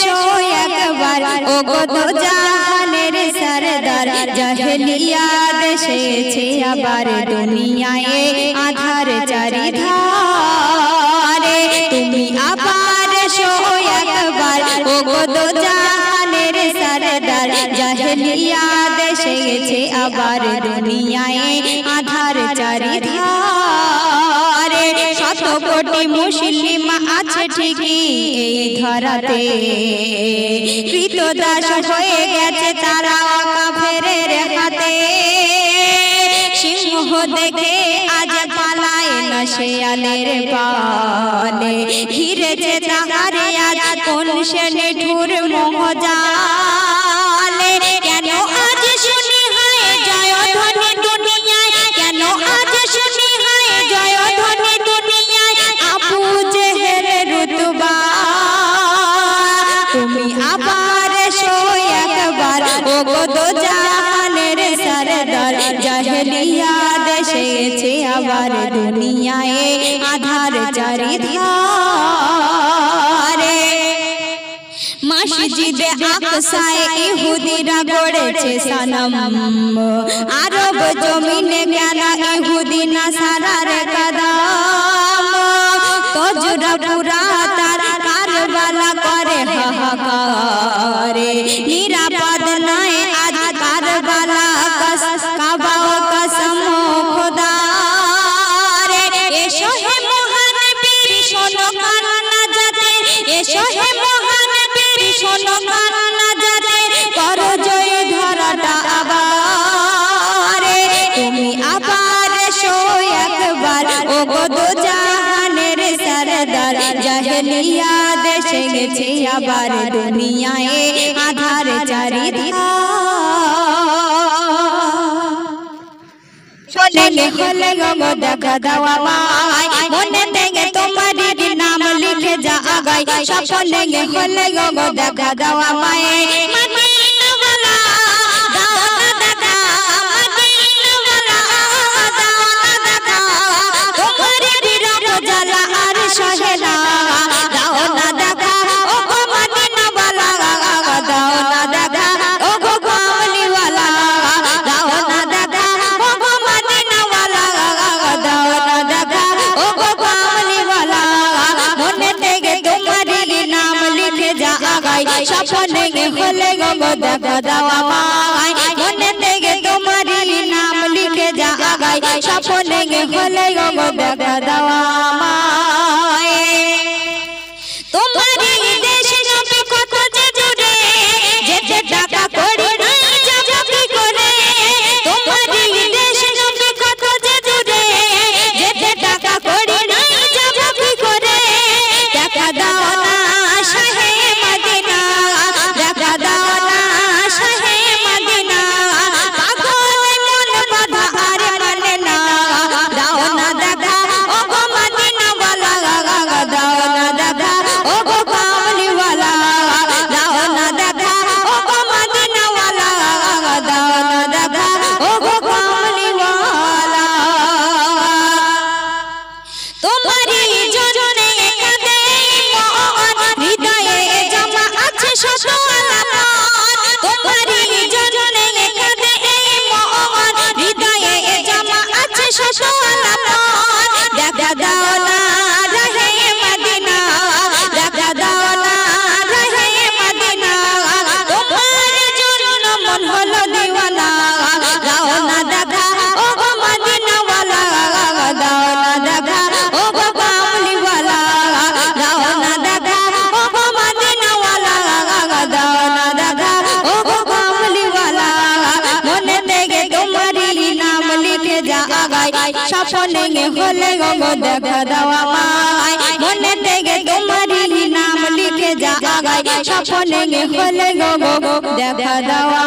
এসো একবার ও গো দো জাহানের সরদার জাহেলিয়াত এসেছে আবার দুনিয়ায় আধার চারিধারে তুমি আবার এসো একবার ও গো দো জাহানের সরদার জাহেলিয়াত এসেছে আবার দুনিয়ায় আধার চারিধারে শত কোটি মুসলিম আছে ঠিকই এই ধরাতে কৃতদাস হয়ে গেছে তারা কাফেরের হাতে সিংহ দেখে আজ পালায় না শেয়ালের পালে ঘিরেছে তাহারে আজ কোন সে নিঠুর মোহজালে কেন আজ শুনি হয় জয় ধ্বনি দুনিয়ায় কেন আজ শুনি হয় জয় ধ্বনি দুনিয়ায় আবু জেহেলের রুতবা তুমি আবার এসো একবার ও গো দো জাহানের সরদার জাহেলিয়াত এসেছে আবার দুনিয়ায় আধার চারিধারে মসজিদে আকসায় ইহুদিরা গড়েছে সনম আরব জমিনে কেন ইহুদি নাসারার কদম তজরা পুরা তার কারবালা করে হাহাকারে নিরাপদ নয় আজ কারবালা কাবা কসম খোদা রে এসো হে মহান বীর শোনো কান্না যাতে এসো হে মহান বীর শোনো কান্না যাতে করো জয় ধরাটা আবার তুমি আবার এসো একবার ও গো দো জাহানের সরদার জাহেলিয়াত এসেছে আবার দুনিয়ায় আধার চারিধারে হলে গো দেখা দাওয়া মাই মনে থেকে তোমারই নাম লিখে যা আগাই স্বপ্নে হলে গো দেখা দাওয়া মাই মদিনা ওয়ালা দাও না দেখা মদিনা ওয়ালা দাও না দেখা তোমারই বিরহ জ্বালা আর সহে না দাও না দেখা ও গো মদিনা ওয়ালা দাও না দেখা ও গো কামলি ওয়ালা দাও না দেখা ও গো মদিনা ওয়ালা দাও না দেখা ও গো কামলি ওয়ালা মনে থেকে তোমারই নাম লিখে যা আগাই স্বপ্নে হলে গো দেখা দাওয়া মাই মনে থেকে তোমারই নাম লিখে যা আগাই স্বপ্নে হলে গো দেখা দাওয়া মাই তোমারই দেশ নবী কত যে জুড়ে যেতে টাকা করি না যাব কি করে তোমারই দেশ নবী কত যে জুড়ে যেতে টাকা করি না যাব কি করে দেখা দাও না শাহে মদিনা দেখা দাও না শাহে মদিনা পাগল মন বাধা আর মানে না দাও না দেখা ও গো মদিনা ওয়ালা দাও না দেখা ও গো কামলি ওয়ালা দাও না দেখা ও গো মদিনা ওয়ালা দাও না দেখা ও গো কামলি ওয়ালা তোমারই জন্যে কাঁদে মন হৃদয়ে জমা আছে শত আলামত তোমারই জন্যে কাঁদে মন হৃদয়ে জমা আছে শত আলামত দেখা দাও না রহে মদিনা দেখা দাও না রহে মদিনা তোমার জন্য মন হলো দিওয়ানা দাও না দেখা ও গো মদিনা ওয়ালা দাও না দেখা ও গো কামলি ওয়ালা দাও না দেখা ও গো মদিনা ওয়ালা দাও না দেখা ও গো কামলি ওয়ালা মনে থেকে তোমারই নাম লিখে যা আগাই স্বপ্নে হলে গো দেখা দাওয়া মাই মনে থেকে তোমারই নাম লিখে যা আগাই স্বপ্নে হলে গো দেখা দাওয়া